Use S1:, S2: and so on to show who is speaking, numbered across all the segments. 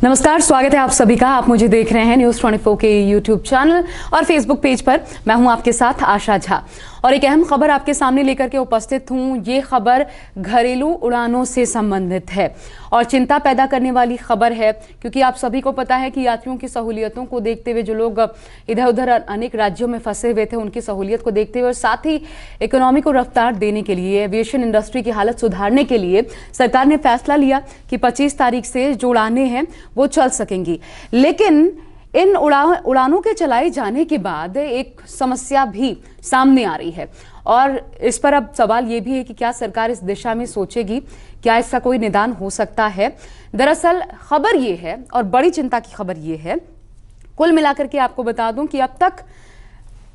S1: नमस्कार, स्वागत है आप सभी का। आप मुझे देख रहे हैं न्यूज़ 24 के यूट्यूब चैनल और फेसबुक पेज पर। मैं हूं आपके साथ आशा झा और एक अहम खबर आपके सामने लेकर के उपस्थित हूं। ये खबर घरेलू उड़ानों से संबंधित है और चिंता पैदा करने वाली खबर है, क्योंकि आप सभी को पता है कि यात्रियों की सहूलियतों को देखते हुए जो लोग इधर उधर अनेक राज्यों में फंसे हुए थे, उनकी सहूलियत को देखते हुए और साथ ही इकोनॉमी को रफ्तार देने के लिए, एविएशन इंडस्ट्री की हालत सुधारने के लिए सरकार ने फैसला लिया कि 25 तारीख से जो उड़ानें हैं वो चल सकेंगी। लेकिन इन उड़ानों के चलाए जाने के बाद एक समस्या भी सामने आ रही है और इस पर अब सवाल ये भी है कि क्या सरकार इस दिशा में सोचेगी, क्या इसका कोई निदान हो सकता है। दरअसल खबर ये है और बड़ी चिंता की खबर ये है, कुल मिलाकर के आपको बता दूं कि अब तक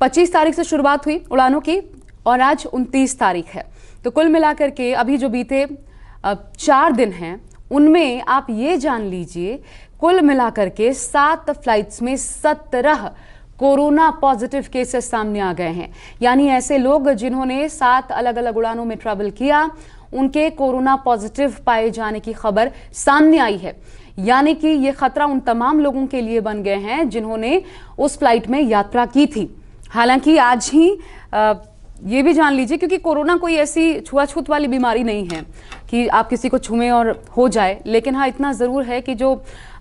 S1: 25 तारीख से शुरुआत हुई उड़ानों की और आज 29 तारीख है। तो कुल मिलाकर के अभी जो बीते 4 दिन हैं उनमें आप ये जान लीजिए कुल मिलाकर के 7 फ्लाइट्स में 17 कोरोना पॉजिटिव केसेस सामने आ गए हैं। यानी ऐसे लोग जिन्होंने 7 अलग अलग उड़ानों में ट्रैवल किया, उनके कोरोना पॉजिटिव पाए जाने की खबर सामने आई है। यानी कि ये खतरा उन तमाम लोगों के लिए बन गए हैं जिन्होंने उस फ्लाइट में यात्रा की थी। हालांकि आज ही ये भी जान लीजिए, क्योंकि कोरोना कोई ऐसी छुआछूत वाली बीमारी नहीं है कि आप किसी को छुएं और हो जाए, लेकिन हाँ इतना ज़रूर है कि जो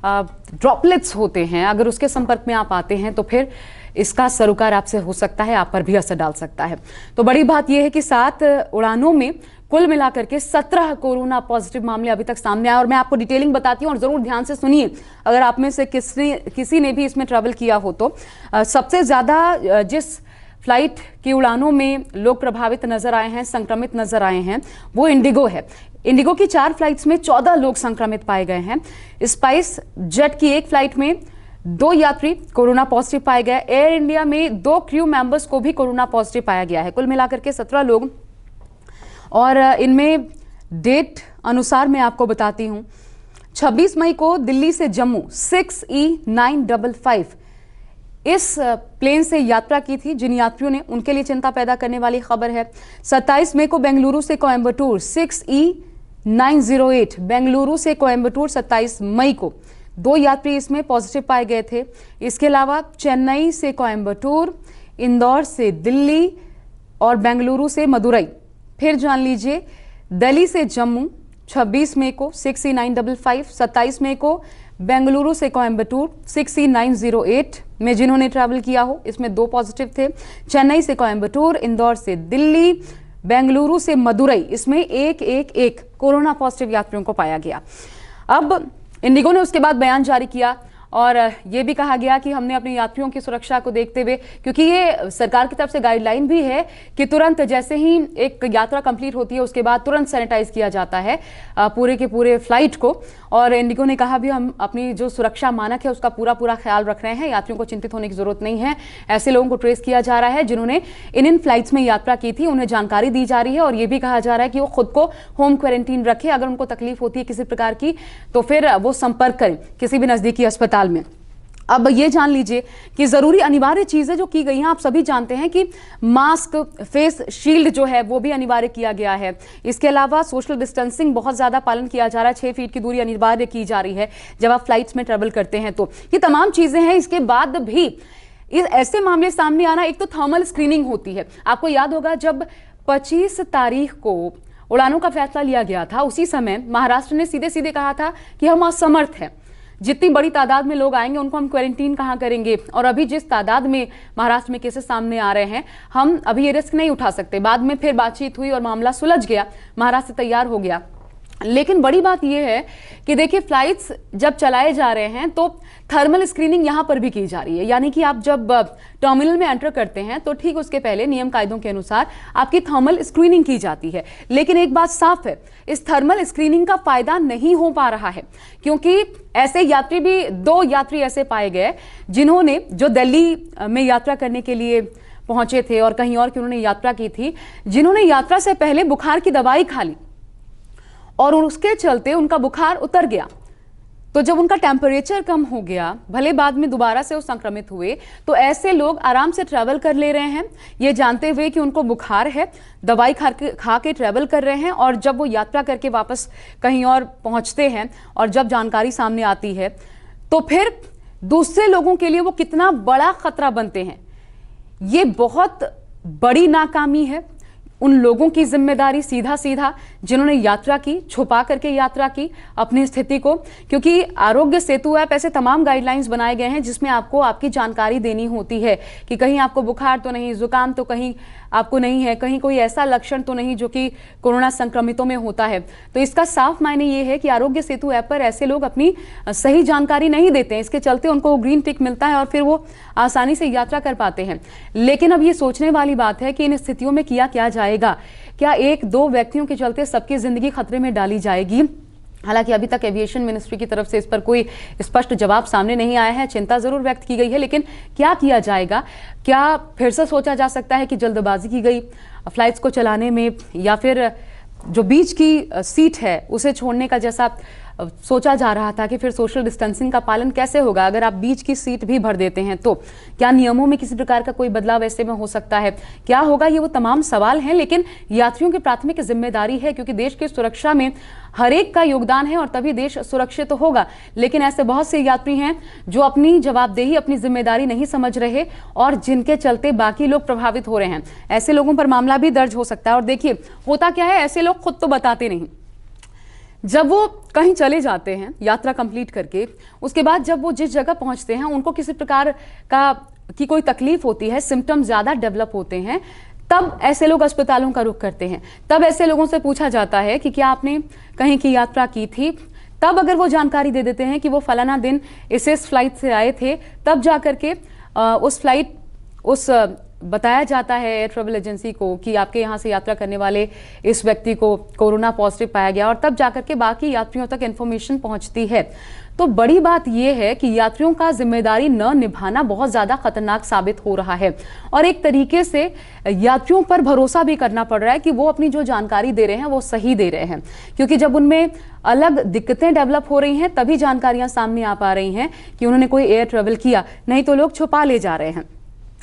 S1: ड्रॉपलेट्स होते हैं, अगर उसके संपर्क में आप आते हैं तो फिर इसका सरोकार आपसे हो सकता है, आप पर भी असर डाल सकता है। तो बड़ी बात यह है कि 7 उड़ानों में कुल मिलाकर के 17 कोरोना पॉजिटिव मामले अभी तक सामने आए और मैं आपको डिटेलिंग बताती हूँ और ज़रूर ध्यान से सुनिए अगर आप में से किसी ने भी इसमें ट्रैवल किया हो तो। सबसे ज़्यादा जिस फ्लाइट की उड़ानों में लोग प्रभावित नजर आए हैं, संक्रमित नजर आए हैं, वो इंडिगो है। इंडिगो की 4 फ्लाइट्स में 14 लोग संक्रमित पाए गए हैं। स्पाइस जेट की 1 फ्लाइट में 2 यात्री कोरोना पॉजिटिव पाए गए। एयर इंडिया में 2 क्रू मेंबर्स को भी कोरोना पॉजिटिव पाया गया है। कुल मिलाकर के 17 लोग और इनमें डेट अनुसार मैं आपको बताती हूँ। 26 मई को दिल्ली से जम्मू 6E955 इस प्लेन से यात्रा की थी जिन यात्रियों ने, उनके लिए चिंता पैदा करने वाली खबर है। 27 मई को बेंगलुरु से कोयम्बटूर 6E908 बेंगलुरु से कोयम्बटूर 27 मई को 2 यात्री इसमें पॉजिटिव पाए गए थे। इसके अलावा चेन्नई से कोयम्बटूर, इंदौर से दिल्ली और बेंगलुरु से मदुरई। फिर जान लीजिए दिल्ली से जम्मू 26 मई को 6E955, 27 मई को बेंगलुरु से कोयम्बटूर 6E908 में जिन्होंने ट्रैवल किया हो, इसमें 2 पॉजिटिव थे। चेन्नई से कोयम्बटूर, इंदौर से दिल्ली, बेंगलुरु से मदुरई, इसमें एक कोरोना पॉजिटिव यात्रियों को पाया गया। अब इंडिगो ने उसके बाद बयान जारी किया और ये भी कहा गया कि हमने अपने यात्रियों की सुरक्षा को देखते हुए, क्योंकि ये सरकार की तरफ से गाइडलाइन भी है कि तुरंत जैसे ही एक यात्रा कंप्लीट होती है उसके बाद तुरंत सैनिटाइज किया जाता है पूरे के पूरे फ्लाइट को। और इंडिगो ने कहा भी हम अपनी जो सुरक्षा मानक है उसका पूरा ख्याल रख रहे हैं, यात्रियों को चिंतित होने की जरूरत नहीं है। ऐसे लोगों को ट्रेस किया जा रहा है जिन्होंने इन फ्लाइट्स में यात्रा की थी, उन्हें जानकारी दी जा रही है और ये भी कहा जा रहा है कि वो खुद को होम क्वारंटीन रखें। अगर उनको तकलीफ होती है किसी प्रकार की तो फिर वो संपर्क करें किसी भी नजदीकी अस्पताल में। अब ये जान लीजिए कि जरूरी अनिवार्य चीजें जो की गई हैं, आप सभी जानते हैं कि मास्क, फेस शील्ड जो है वो भी अनिवार्य किया गया है। इसके अलावा सोशल डिस्टेंसिंग बहुत ज्यादा पालन किया जा रहा है, 6 फीट की दूरी अनिवार्य की जा रही है जब आप फ्लाइट्स में ट्रेवल करते हैं। तो ये तमाम चीजें हैं। इसके बाद भी ऐसे मामले सामने आना, एक तो थर्मल स्क्रीनिंग होती है। आपको याद होगा जब 25 तारीख को उड़ानों का फैसला लिया गया था, उसी समय महाराष्ट्र ने सीधे सीधे कहा था कि हम असमर्थ हैं, जितनी बड़ी तादाद में लोग आएंगे उनको हम क्वारंटीन कहाँ करेंगे। और अभी जिस तादाद में महाराष्ट्र में केसेस सामने आ रहे हैं, हम अभी ये रिस्क नहीं उठा सकते। बाद में फिर बातचीत हुई और मामला सुलझ गया, महाराष्ट्र तैयार हो गया। लेकिन बड़ी बात यह है कि देखिए फ्लाइट्स जब चलाए जा रहे हैं तो थर्मल स्क्रीनिंग यहां पर भी की जा रही है। यानी कि आप जब टर्मिनल में एंटर करते हैं तो ठीक उसके पहले नियम कायदों के अनुसार आपकी थर्मल स्क्रीनिंग की जाती है। लेकिन एक बात साफ है, इस थर्मल स्क्रीनिंग का फायदा नहीं हो पा रहा है, क्योंकि ऐसे यात्री भी 2 यात्री ऐसे पाए गए जिन्होंने, जो दिल्ली में यात्रा करने के लिए पहुंचे थे और कहीं और की उन्होंने यात्रा की थी, जिन्होंने यात्रा से पहले बुखार की दवाई खा ली और उसके चलते उनका बुखार उतर गया। तो जब उनका टेम्परेचर कम हो गया, भले बाद में दोबारा से वो संक्रमित हुए, तो ऐसे लोग आराम से ट्रैवल कर ले रहे हैं ये जानते हुए कि उनको बुखार है, दवाई खा के ट्रैवल कर रहे हैं, और जब वो यात्रा करके वापस कहीं और पहुंचते हैं और जब जानकारी सामने आती है तो फिर दूसरे लोगों के लिए वो कितना बड़ा खतरा बनते हैं। ये बहुत बड़ी नाकामी है उन लोगों की जिम्मेदारी सीधा सीधा जिन्होंने यात्रा की, छुपा करके यात्रा की अपनी स्थिति को, क्योंकि आरोग्य सेतु ऐप ऐसे तमाम गाइडलाइंस बनाए गए हैं जिसमें आपको आपकी जानकारी देनी होती है कि कहीं आपको बुखार तो नहीं, जुकाम तो कहीं आपको नहीं है, कहीं कोई ऐसा लक्षण तो नहीं जो कि कोरोना संक्रमितों में होता है। तो इसका साफ मायने ये है कि आरोग्य सेतु ऐप पर ऐसे लोग अपनी सही जानकारी नहीं देते हैं, इसके चलते उनको ग्रीन टिक मिलता है और फिर वो आसानी से यात्रा कर पाते हैं। लेकिन अब ये सोचने वाली बात है कि इन स्थितियों में किया क्या जाएगा। क्या एक दो व्यक्तियों के चलते सबकी जिंदगी खतरे में डाली जाएगी? हालांकि अभी तक एविएशन मिनिस्ट्री की तरफ से इस पर कोई स्पष्ट जवाब सामने नहीं आया है। चिंता जरूर व्यक्त की गई है, लेकिन क्या किया जाएगा? क्या फिर से सोचा जा सकता है कि जल्दबाजी की गई फ्लाइट्स को चलाने में, या फिर जो बीच की सीट है उसे छोड़ने का जैसा सोचा जा रहा था कि फिर सोशल डिस्टेंसिंग का पालन कैसे होगा अगर आप बीच की सीट भी भर देते हैं? तो क्या नियमों में किसी प्रकार का कोई बदलाव ऐसे में हो सकता है? क्या होगा? ये वो तमाम सवाल हैं, लेकिन यात्रियों की प्राथमिक जिम्मेदारी है, क्योंकि देश की सुरक्षा में हर एक का योगदान है और तभी देश सुरक्षित तो होगा। लेकिन ऐसे बहुत से यात्री हैं जो अपनी जवाबदेही, अपनी जिम्मेदारी नहीं समझ रहे और जिनके चलते बाकी लोग प्रभावित हो रहे हैं। ऐसे लोगों पर मामला भी दर्ज हो सकता है। और देखिए होता क्या है, ऐसे लोग खुद तो बताते नहीं, जब वो कहीं चले जाते हैं यात्रा कंप्लीट करके, उसके बाद जब वो जिस जगह पहुंचते हैं उनको किसी प्रकार की कोई तकलीफ होती है, सिम्टम्स ज्यादा डेवलप होते हैं, तब ऐसे लोग अस्पतालों का रुख करते हैं। तब ऐसे लोगों से पूछा जाता है कि क्या आपने कहीं की यात्रा की थी? तब अगर वो जानकारी दे देते हैं कि वो फलाना दिन इस फ्लाइट से आए थे, तब जाकर के बताया जाता है एयर ट्रैवल एजेंसी को कि आपके यहाँ से यात्रा करने वाले इस व्यक्ति को कोरोना पॉजिटिव पाया गया, और तब जाकर के बाकी यात्रियों तक इन्फॉर्मेशन पहुंचती है। तो बड़ी बात यह है कि यात्रियों का जिम्मेदारी न निभाना बहुत ज्यादा खतरनाक साबित हो रहा है, और एक तरीके से यात्रियों पर भरोसा भी करना पड़ रहा है कि वो अपनी जो जानकारी दे रहे हैं वो सही दे रहे हैं, क्योंकि जब उनमें अलग दिक्कतें डेवलप हो रही हैं तभी जानकारियां सामने आ पा रही हैं कि उन्होंने कोई एयर ट्रेवल किया, नहीं तो लोग छुपा ले जा रहे हैं।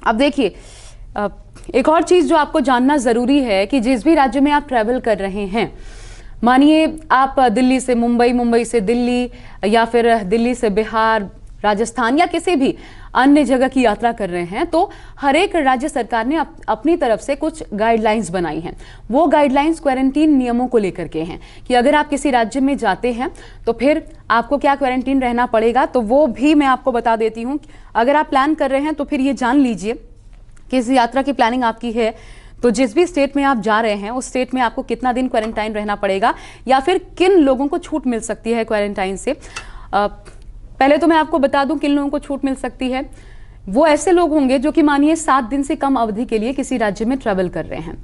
S1: अब देखिए एक और चीज जो आपको जानना जरूरी है कि जिस भी राज्य में आप ट्रैवल कर रहे हैं, मानिए आप दिल्ली से मुंबई, मुंबई से दिल्ली, या फिर दिल्ली से बिहार, राजस्थान या किसी भी अन्य जगह की यात्रा कर रहे हैं, तो हर एक राज्य सरकार ने अपनी तरफ से कुछ गाइडलाइंस बनाई हैं। वो गाइडलाइंस क्वारंटीन नियमों को लेकर के हैं कि अगर आप किसी राज्य में जाते हैं तो फिर आपको क्या क्वारंटीन रहना पड़ेगा। तो वो भी मैं आपको बता देती हूँ। अगर आप प्लान कर रहे हैं तो फिर ये जान लीजिए कि इस यात्रा की प्लानिंग आपकी है तो जिस भी स्टेट में आप जा रहे हैं उस स्टेट में आपको कितना दिन क्वारंटाइन रहना पड़ेगा, या फिर किन लोगों को छूट मिल सकती है क्वारंटाइन से। पहले तो मैं आपको बता दूं किन लोगों को छूट मिल सकती है। वो ऐसे लोग होंगे जो कि मानिए 7 दिन से कम अवधि के लिए किसी राज्य में ट्रैवल कर रहे हैं,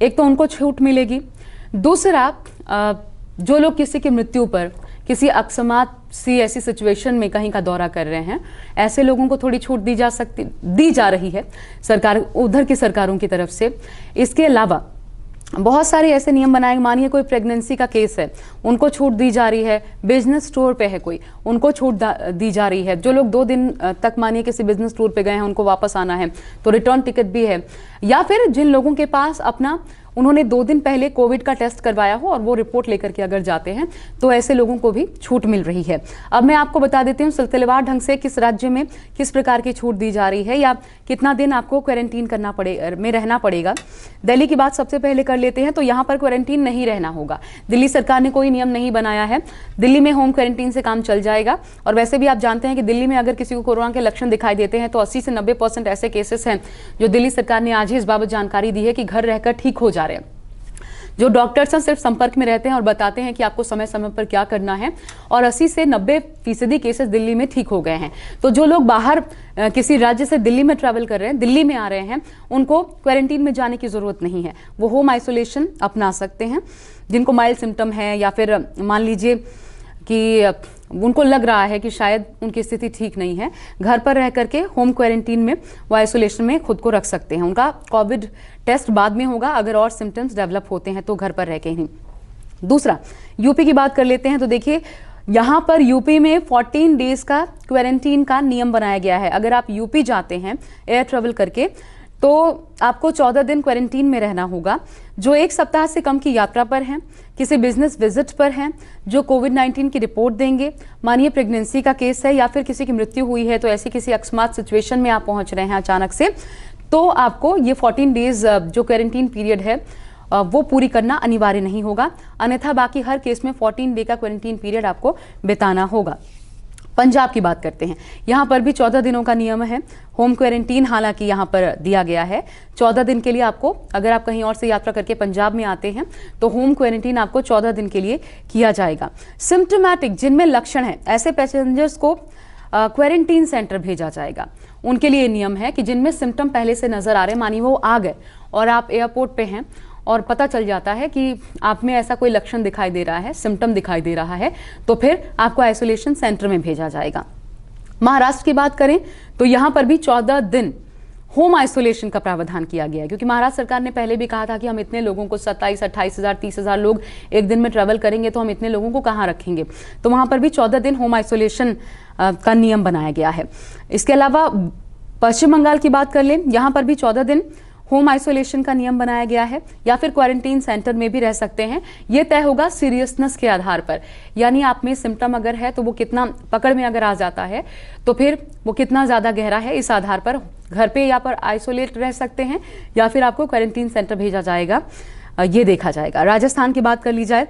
S1: एक तो उनको छूट मिलेगी। दूसरा, जो लोग किसी की मृत्यु पर, किसी अकस्मात सी ऐसी सिचुएशन में कहीं का दौरा कर रहे हैं, ऐसे लोगों को थोड़ी छूट दी जा रही है सरकार, उधर की सरकारों की तरफ से। इसके अलावा बहुत सारे ऐसे नियम बनाए, मानिए कोई प्रेगनेंसी का केस है उनको छूट दी जा रही है, बिजनेस टूर पे है कोई उनको छूट दी जा रही है, जो लोग 2 दिन तक मानिए किसी बिजनेस टूर पे गए हैं उनको वापस आना है तो रिटर्न टिकट भी है, या फिर जिन लोगों के पास उन्होंने 2 दिन पहले कोविड का टेस्ट करवाया हो और वो रिपोर्ट लेकर के अगर जाते हैं तो ऐसे लोगों को भी छूट मिल रही है। अब मैं आपको बता देती हूँ सिलसिलेवार ढंग से किस राज्य में किस प्रकार की छूट दी जा रही है या कितना दिन आपको क्वारंटीन में रहना पड़ेगा। दिल्ली की बात सबसे पहले कर लेते हैं। तो यहाँ पर क्वारंटीन नहीं रहना होगा, दिल्ली सरकार ने कोई नियम नहीं बनाया है, दिल्ली में होम क्वारंटीन से काम चल जाएगा। और वैसे भी आप जानते हैं कि दिल्ली में अगर किसी को कोरोना के लक्षण दिखाई देते हैं तो 80 से 90% ऐसे केसेस हैं जो दिल्ली सरकार ने आज ही इस बाबत जानकारी दी है कि घर रहकर ठीक हो जा रहे हैं। जो डॉक्टर्स हैं सिर्फ संपर्क में रहते हैं और बताते हैं कि आपको समय समय पर क्या करना है, और 80 से 90% केसेस दिल्ली में ठीक हो गए हैं। तो जो लोग बाहर किसी राज्य से दिल्ली में ट्रैवल कर रहे हैं, दिल्ली में आ रहे हैं, उनको क्वारंटीन में जाने की जरूरत नहीं है, वो होम आइसोलेशन अपना सकते हैं। जिनको माइल्ड सिम्टम है या फिर मान लीजिए कि उनको लग रहा है कि शायद उनकी स्थिति ठीक नहीं है, घर पर रह करके होम क्वारंटीन में वो आइसोलेशन में खुद को रख सकते हैं। उनका कोविड टेस्ट बाद में होगा, अगर और सिम्टम्स डेवलप होते हैं तो घर पर रह के ही। दूसरा, यूपी की बात कर लेते हैं। तो देखिए यहाँ पर यूपी में 14 डेज का क्वारंटीन का नियम बनाया गया है। अगर आप यूपी जाते हैं एयर ट्रेवल करके तो आपको 14 दिन क्वारंटीन में रहना होगा। जो 1 सप्ताह से कम की यात्रा पर हैं, किसी बिजनेस विजिट पर हैं, जो कोविड-19 की रिपोर्ट देंगे, मानिए प्रेगनेंसी का केस है या फिर किसी की मृत्यु हुई है, तो ऐसी किसी अकस्मात सिचुएशन में आप पहुंच रहे हैं अचानक से, तो आपको ये 14 डेज जो क्वारंटीन पीरियड है वो पूरी करना अनिवार्य नहीं होगा। अन्यथा बाकी हर केस में 14 डे का क्वारंटीन पीरियड आपको बिताना होगा। पंजाब की बात करते हैं, यहाँ पर भी 14 दिनों का नियम है। होम क्वारंटीन हालांकि यहाँ पर दिया गया है 14 दिन के लिए आपको। अगर आप कहीं और से यात्रा करके पंजाब में आते हैं तो होम क्वारंटीन आपको 14 दिन के लिए किया जाएगा। सिम्टोमैटिक जिनमें लक्षण है ऐसे पैसेंजर्स को क्वारंटीन सेंटर भेजा जाएगा। उनके लिए नियम है कि जिनमें सिम्टम पहले से नजर आ रहे, मानिए वो आ गए और आप एयरपोर्ट पे हैं और पता चल जाता है कि आप में ऐसा कोई लक्षण दिखाई दे रहा है, सिम्टम दिखाई दे रहा है, तो फिर आपको आइसोलेशन सेंटर में भेजा जाएगा। महाराष्ट्र की बात करें तो यहाँ पर भी 14 दिन होम आइसोलेशन का प्रावधान किया गया है, क्योंकि महाराष्ट्र सरकार ने पहले भी कहा था कि हम इतने लोगों को 27, 28 हजार, 30 हजार लोग एक दिन में ट्रैवल करेंगे तो हम इतने लोगों को कहाँ रखेंगे। तो वहां पर भी 14 दिन होम आइसोलेशन का नियम बनाया गया है। इसके अलावा पश्चिम बंगाल की बात कर लें, यहाँ पर भी 14 दिन होम आइसोलेशन का नियम बनाया गया है, या फिर क्वारंटीन सेंटर में भी रह सकते हैं। यह तय होगा सीरियसनेस के आधार पर, यानी आप में सिम्टम अगर है तो वो कितना पकड़ में अगर आ जाता है तो फिर वो कितना ज्यादा गहरा है, इस आधार पर घर पे या पर आइसोलेट रह सकते हैं या फिर आपको क्वारंटीन सेंटर भेजा जाएगा, ये देखा जाएगा। राजस्थान की बात कर ली जाए,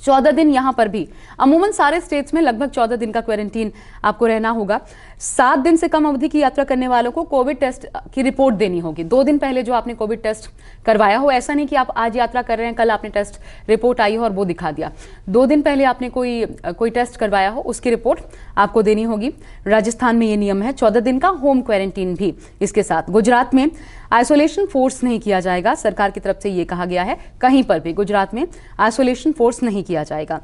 S1: 14 दिन यहां पर भी अमूमन सारे स्टेट्स में लगभग 14 दिन का क्वारंटीन आपको रहना होगा। 7 दिन से कम अवधि की यात्रा करने वालों को कोविड टेस्ट की रिपोर्ट देनी होगी। 2 दिन पहले जो आपने कोविड टेस्ट करवाया हो, ऐसा नहीं कि आप आज यात्रा कर रहे हैं, कल आपने टेस्ट रिपोर्ट आई हो और वो दिखा दिया। 2 दिन पहले आपने कोई टेस्ट करवाया हो, उसकी रिपोर्ट आपको देनी होगी। राजस्थान में ये नियम है। 14 दिन का होम क्वारंटीन भी इसके साथ। गुजरात में आइसोलेशन फोर्स नहीं किया जाएगा, सरकार की तरफ से ये कहा गया है। कहीं पर भी गुजरात में आइसोलेशन फोर्स नहीं किया जाएगा।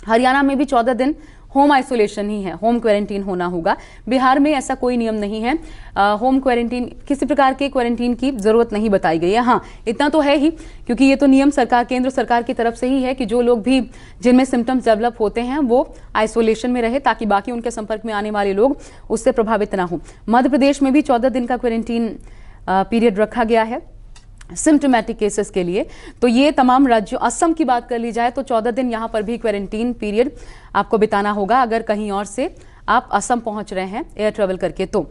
S1: हरियाणा में भी 14 दिन होम आइसोलेशन ही है, होम क्वारंटीन होना होगा। बिहार में ऐसा कोई नियम नहीं है, होम क्वारंटीन, किसी प्रकार के क्वारंटीन की जरूरत नहीं बताई गई है। हाँ, इतना तो है ही, क्योंकि ये तो नियम सरकार, केंद्र सरकार की तरफ से ही है कि जो लोग भी जिनमें सिम्टम्स डेवलप होते हैं वो आइसोलेशन में रहे, ताकि बाकी उनके संपर्क में आने वाले लोग उससे प्रभावित ना हो। मध्य प्रदेश में भी 14 दिन का क्वारंटीन पीरियड रखा गया है सिम्टोमेटिक केसेस के लिए। तो ये तमाम राज्यों, असम की बात कर ली जाए तो 14 दिन यहाँ पर भी क्वारंटीन पीरियड आपको बिताना होगा अगर कहीं और से आप असम पहुंच रहे हैं एयर ट्रेवल करके। तो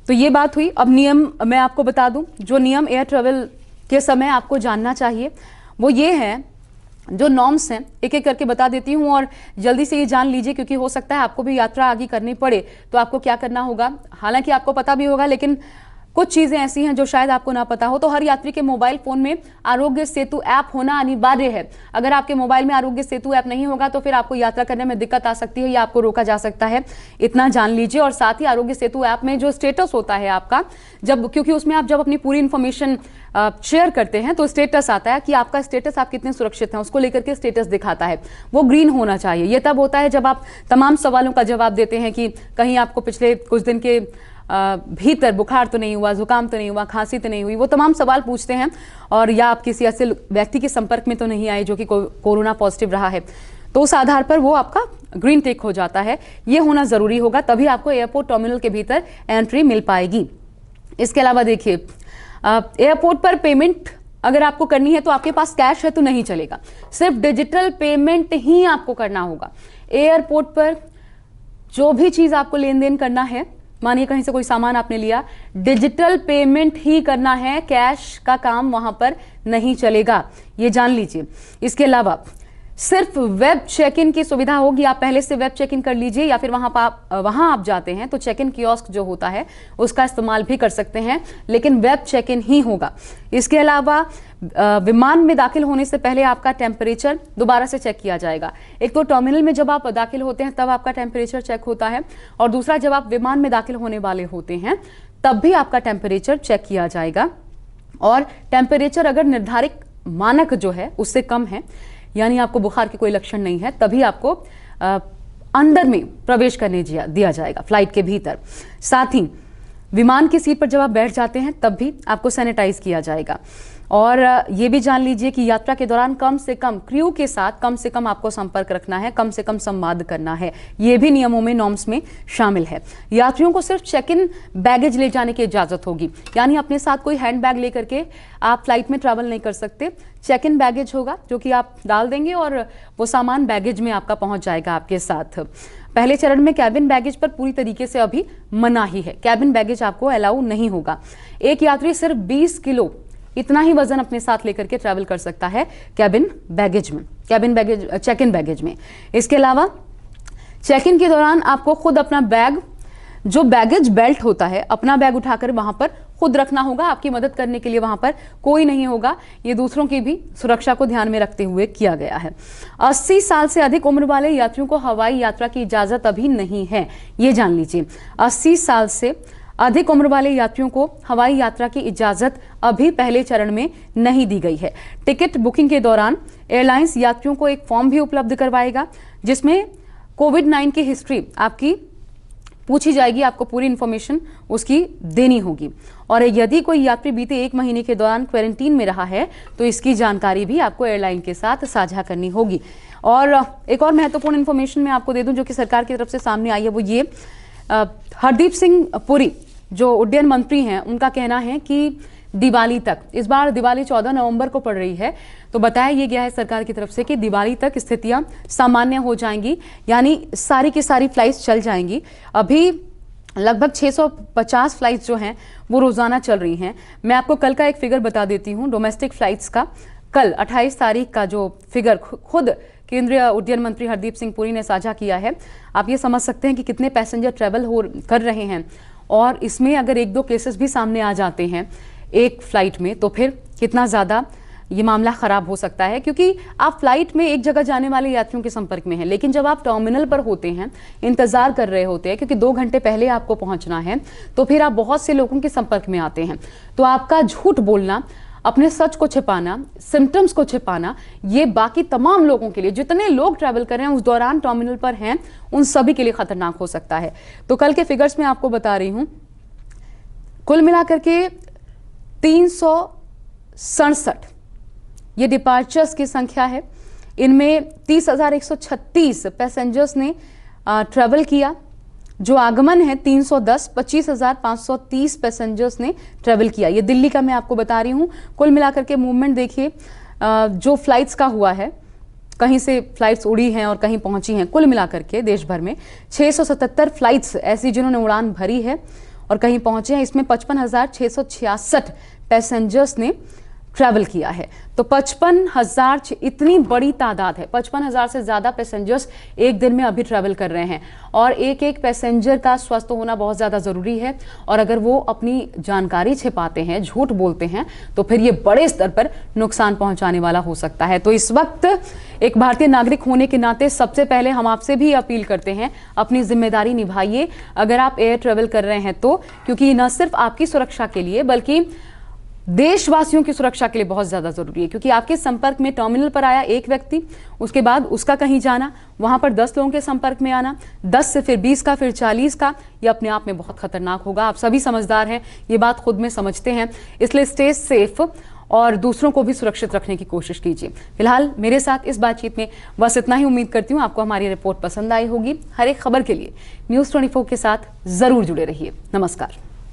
S1: ये बात हुई। अब नियम मैं आपको बता दूं, जो नियम एयर ट्रेवल के समय आपको जानना चाहिए वो ये है, जो नॉर्म्स हैं एक एक करके बता देती हूं और जल्दी से ये जान लीजिए, क्योंकि हो सकता है आपको भी यात्रा आगे करनी पड़े तो आपको क्या करना होगा। हालांकि आपको पता भी होगा, लेकिन कुछ चीजें ऐसी हैं जो शायद आपको ना पता हो। तो हर यात्री के मोबाइल फोन में आरोग्य सेतु ऐप होना अनिवार्य है। अगर आपके मोबाइल में आरोग्य सेतु ऐप नहीं होगा तो फिर आपको यात्रा करने में दिक्कत आ सकती है या आपको रोका जा सकता है, इतना जान लीजिए। और साथ ही आरोग्य सेतु ऐप में जो स्टेटस होता है आपका, क्योंकि उसमें आप जब अपनी पूरी इंफॉर्मेशन शेयर करते हैं तो स्टेटस आता है कि आपका स्टेटस, आप कितने सुरक्षित हैं, उसको लेकर के स्टेटस दिखाता है। वो ग्रीन होना चाहिए। ये तब होता है जब आप तमाम सवालों का जवाब देते हैं कि कहीं आपको पिछले कुछ दिन के भीतर बुखार तो नहीं हुआ, जुकाम तो नहीं हुआ, खांसी तो नहीं हुई, वो तमाम सवाल पूछते हैं। और या आप किसी ऐसे व्यक्ति के संपर्क में तो नहीं आए जो कि कोरोना पॉजिटिव रहा है, तो उस आधार पर वो आपका ग्रीन टिक हो जाता है। ये होना जरूरी होगा, तभी आपको एयरपोर्ट टर्मिनल के भीतर एंट्री मिल पाएगी। इसके अलावा देखिए, एयरपोर्ट पर पेमेंट अगर आपको करनी है तो आपके पास कैश है तो नहीं चलेगा, सिर्फ डिजिटल पेमेंट ही आपको करना होगा। एयरपोर्ट पर जो भी चीज आपको लेन देन करना है, मानिए कहीं से कोई सामान आपने लिया, डिजिटल पेमेंट ही करना है, कैश का काम वहां पर नहीं चलेगा, ये जान लीजिए। इसके अलावा सिर्फ वेब चेक इन की सुविधा होगी। आप पहले से वेब चेक इन कर लीजिए, या फिर वहां आप जाते हैं तो चेक इन कियोस्क जो होता है उसका इस्तेमाल भी कर सकते हैं, लेकिन वेब चेक इन ही होगा। इसके अलावा विमान में दाखिल होने से पहले आपका टेम्परेचर दोबारा से चेक किया जाएगा। एक तो टर्मिनल में जब आप दाखिल होते हैं तब आपका टेम्परेचर चेक होता है, और दूसरा जब आप विमान में दाखिल होने वाले होते हैं तब भी आपका टेम्परेचर चेक किया जाएगा। और टेम्परेचर अगर निर्धारित मानक जो है उससे कम है, यानी आपको बुखार के कोई लक्षण नहीं है, तभी आपको अंदर में प्रवेश करने दिया जाएगा फ्लाइट के भीतर। साथ ही विमान की सीट पर जब आप बैठ जाते हैं तब भी आपको सैनिटाइज किया जाएगा। और ये भी जान लीजिए कि यात्रा के दौरान कम से कम क्रू के साथ कम से कम आपको संपर्क रखना है, कम से कम संवाद करना है। ये भी नियमों में, नॉर्म्स में शामिल है। यात्रियों को सिर्फ चेक इन बैगेज ले जाने की इजाजत होगी, यानी अपने साथ कोई हैंड बैग लेकर के आप फ्लाइट में ट्रैवल नहीं कर सकते। चेक इन बैगेज होगा जो कि आप डाल देंगे और वो सामान बैगेज में आपका पहुंच जाएगा आपके साथ। पहले चरण में कैबिन बैगेज पर पूरी तरीके से अभी मनाही है, कैबिन बैगेज आपको अलाउ नहीं होगा। एक यात्री सिर्फ 20 किलो इतना ही वजन अपने साथ लेकर के ट्रैवल कर सकता है कैबिन बैगेज में, cabin baggage, check in baggage में। इसके अलावा चेक इन के दौरान आपको खुद अपना बैग, जो बैगेज बेल्ट होता है, अपना बैग उठाकर वहां पर खुद रखना होगा। आपकी मदद करने के लिए वहां पर कोई नहीं होगा। ये दूसरों की भी सुरक्षा को ध्यान में रखते हुए किया गया है। 80 साल से अधिक उम्र वाले यात्रियों को हवाई यात्रा की इजाजत अभी नहीं है, ये जान लीजिए। 80 साल से अधिक उम्र वाले यात्रियों को हवाई यात्रा की इजाजत अभी पहले चरण में नहीं दी गई है। टिकट बुकिंग के दौरान एयरलाइंस यात्रियों को एक फॉर्म भी उपलब्ध करवाएगा जिसमें कोविड-19 की हिस्ट्री आपकी पूछी जाएगी, आपको पूरी इंफॉर्मेशन उसकी देनी होगी। और यदि कोई यात्री बीते 1 महीने के दौरान क्वारंटीन में रहा है तो इसकी जानकारी भी आपको एयरलाइन के साथ साझा करनी होगी। और एक और महत्वपूर्ण इंफॉर्मेशन मैं आपको दे दूं जो कि सरकार की तरफ से सामने आई है, वो ये हरदीप सिंह पुरी जो उड्डयन मंत्री हैं, उनका कहना है कि दिवाली तक, इस बार दिवाली 14 नवंबर को पड़ रही है, तो बताया ये गया है सरकार की तरफ से कि दिवाली तक स्थितियां सामान्य हो जाएंगी, यानी सारी की सारी फ्लाइट्स चल जाएंगी। अभी लगभग 650 फ्लाइट्स जो हैं वो रोजाना चल रही हैं। मैं आपको कल का एक फिगर बता देती हूँ डोमेस्टिक फ्लाइट्स का। कल 28 तारीख का जो फिगर खुद केंद्रीय उड्डयन मंत्री हरदीप सिंह पुरी ने साझा किया है, आप ये समझ सकते हैं कि कितने पैसेंजर ट्रेवल कर रहे हैं। और इसमें अगर 1-2 केसेस भी सामने आ जाते हैं एक फ्लाइट में तो फिर कितना ज़्यादा ये मामला ख़राब हो सकता है, क्योंकि आप फ्लाइट में एक जगह जाने वाले यात्रियों के संपर्क में हैं, लेकिन जब आप टर्मिनल पर होते हैं, इंतज़ार कर रहे होते हैं, क्योंकि 2 घंटे पहले आपको पहुंचना है, तो फिर आप बहुत से लोगों के संपर्क में आते हैं। तो आपका झूठ बोलना, अपने सच को छिपाना, सिम्टम्स को छिपाना, ये बाकी तमाम लोगों के लिए, जितने लोग ट्रैवल कर रहे हैं उस दौरान टर्मिनल पर हैं, उन सभी के लिए खतरनाक हो सकता है। तो कल के फिगर्स में आपको बता रही हूं, कुल मिलाकर के 367 ये डिपार्चर्स की संख्या है। इनमें 30,136 पैसेंजर्स ने ट्रैवल किया। जो आगमन है 310, 25,530 पैसेंजर्स ने ट्रेवल किया। ये दिल्ली का मैं आपको बता रही हूँ। कुल मिलाकर के मूवमेंट देखिए जो फ्लाइट्स का हुआ है, कहीं से फ्लाइट्स उड़ी हैं और कहीं पहुंची हैं। कुल मिलाकर के देश भर में 677 फ्लाइट्स ऐसी जिन्होंने उड़ान भरी है और कहीं पहुंचे हैं। इसमें 55,666 पैसेंजर्स ने ट्रैवल किया है। तो 55,000 इतनी बड़ी तादाद है, 55,000 से ज़्यादा पैसेंजर्स एक दिन में अभी ट्रैवल कर रहे हैं। और एक एक पैसेंजर का स्वस्थ होना बहुत ज़्यादा ज़रूरी है। और अगर वो अपनी जानकारी छिपाते हैं, झूठ बोलते हैं, तो फिर ये बड़े स्तर पर नुकसान पहुंचाने वाला हो सकता है। तो इस वक्त एक भारतीय नागरिक होने के नाते सबसे पहले हम आपसे भी अपील करते हैं, अपनी जिम्मेदारी निभाइए अगर आप एयर ट्रैवल कर रहे हैं तो, क्योंकि न सिर्फ आपकी सुरक्षा के लिए बल्कि देशवासियों की सुरक्षा के लिए बहुत ज्यादा जरूरी है। क्योंकि आपके संपर्क में टर्मिनल पर आया एक व्यक्ति, उसके बाद उसका कहीं जाना, वहां पर 10 लोगों के संपर्क में आना, 10 से फिर 20 का, फिर 40 का, ये अपने आप में बहुत खतरनाक होगा। आप सभी समझदार हैं, ये बात खुद में समझते हैं, इसलिए स्टे सेफ और दूसरों को भी सुरक्षित रखने की कोशिश कीजिए। फिलहाल मेरे साथ इस बातचीत में बस इतना ही। उम्मीद करती हूँ आपको हमारी रिपोर्ट पसंद आई होगी। हर एक खबर के लिए न्यूज़ 24 के साथ जरूर जुड़े रहिए। नमस्कार।